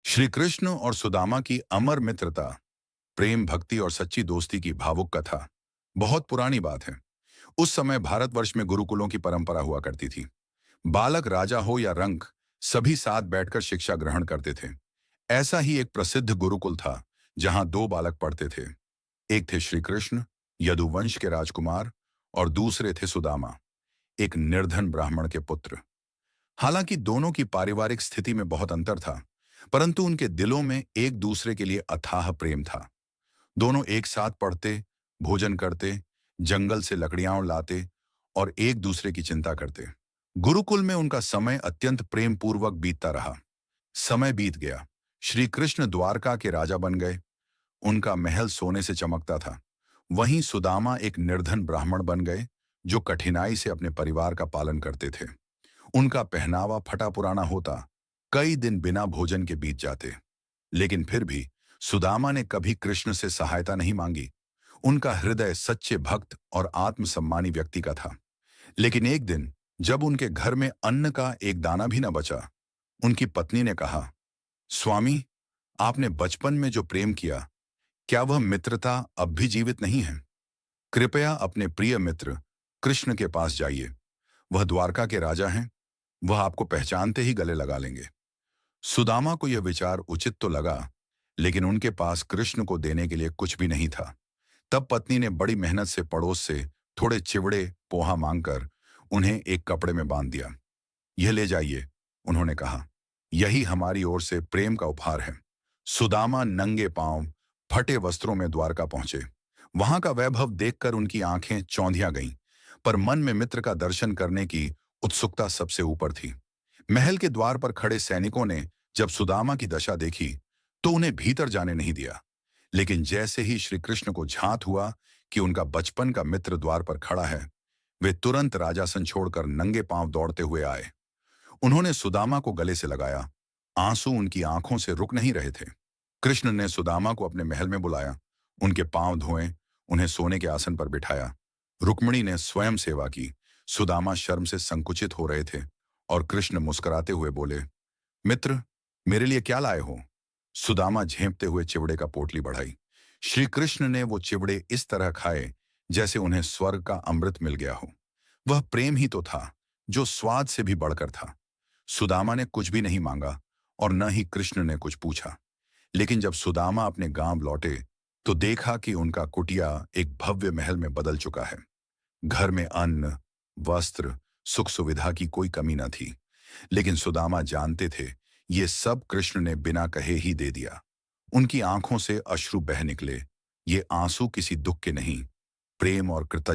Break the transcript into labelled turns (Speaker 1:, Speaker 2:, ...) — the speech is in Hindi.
Speaker 1: श्री कृष्ण और सुदामा की अमर मित्रता, प्रेम, भक्ति और सच्ची दोस्ती की भावुक कथा बहुत पुरानी बात है। उस समय भारतवर्ष में गुरुकुलों की परंपरा हुआ करती थी। बालक राजा हो या रंक, सभी साथ बैठकर शिक्षा ग्रहण करते थे। ऐसा ही एक प्रसिद्ध गुरुकुल था जहां दो बालक पढ़ते थे। एक थे श्री कृष्ण, यदुवंश के राजकुमार, और दूसरे थे सुदामा, एक निर्धन ब्राह्मण के पुत्र। हालांकि दोनों की पारिवारिक स्थिति में बहुत अंतर था, परंतु उनके दिलों में एक दूसरे के लिए अथाह प्रेम था। दोनों एक साथ पढ़ते, भोजन करते, जंगल से लकड़ियां लाते और एक दूसरे की चिंता करते। गुरुकुल में उनका समय अत्यंत प्रेम पूर्वक बीतता रहा। समय बीत गया। श्री कृष्ण द्वारका के राजा बन गए। उनका महल सोने से चमकता था। वहीं सुदामा एक निर्धन ब्राह्मण बन गए, जो कठिनाई से अपने परिवार का पालन करते थे। उनका पहनावा फटा पुराना होता, कई दिन बिना भोजन के बीत जाते। लेकिन फिर भी सुदामा ने कभी कृष्ण से सहायता नहीं मांगी। उनका हृदय सच्चे भक्त और आत्मसम्मानी व्यक्ति का था। लेकिन एक दिन, जब उनके घर में अन्न का एक दाना भी न बचा, उनकी पत्नी ने कहा, स्वामी, आपने बचपन में जो प्रेम किया, क्या वह मित्रता अब भी जीवित नहीं है? कृपया अपने प्रिय मित्र कृष्ण के पास जाइए। वह द्वारका के राजा हैं। वह आपको पहचानते ही गले लगा लेंगे। सुदामा को यह विचार उचित तो लगा, लेकिन उनके पास कृष्ण को देने के लिए कुछ भी नहीं था। तब पत्नी ने बड़ी मेहनत से पड़ोस से थोड़े चिवड़े पोहा मांगकर उन्हें एक कपड़े में बांध दिया। यह ले जाइए, उन्होंने कहा। यही हमारी ओर से प्रेम का उपहार है। सुदामा नंगे पांव, फटे वस्त्रों में द्वारका पहुंचे। वहां का वैभव देखकर उनकी आंखें चौंधिया गईं, पर मन में मित्र का दर्शन करने की उत्सुकता सबसे ऊपर थी। महल के द्वार पर खड़े सैनिकों ने जब सुदामा की दशा देखी, तो उन्हें भीतर जाने नहीं दिया। लेकिन जैसे ही श्री कृष्ण को झांत हुआ कि उनका बचपन का मित्र द्वार पर खड़ा है, वे तुरंत राजासन छोड़कर नंगे पांव दौड़ते हुए आए। उन्होंने सुदामा को गले से लगाया। आंसू उनकी आंखों से रुक नहीं रहे थे। कृष्ण ने सुदामा को अपने महल में बुलाया, उनके पांव धोए, उन्हें सोने के आसन पर बिठाया। रुक्मिणी ने स्वयं सेवा की। सुदामा शर्म से संकुचित हो रहे थे, और कृष्ण मुस्कुराते हुए बोले, मित्र, मेरे लिए क्या लाए हो? सुदामा झेंपते हुए चिवड़े का पोटली बढ़ाई। श्री कृष्ण ने वो चिवड़े इस तरह खाए जैसे उन्हें स्वर्ग का अमृत मिल गया हो। वह प्रेम ही तो था, जो स्वाद से भी बढ़कर था। सुदामा ने कुछ भी नहीं मांगा, और न ही कृष्ण ने कुछ पूछा। लेकिन जब सुदामा अपने गांव लौटे, तो देखा कि उनका कुटिया एक भव्य महल में बदल चुका है। घर में अन्न, वस्त्र, सुख सुविधा की कोई कमी न थी। लेकिन सुदामा जानते थे, ये सब कृष्ण ने बिना कहे ही दे दिया। उनकी आंखों से अश्रु बह निकले। ये आंसू किसी दुख के नहीं, प्रेम और कृतज्ञता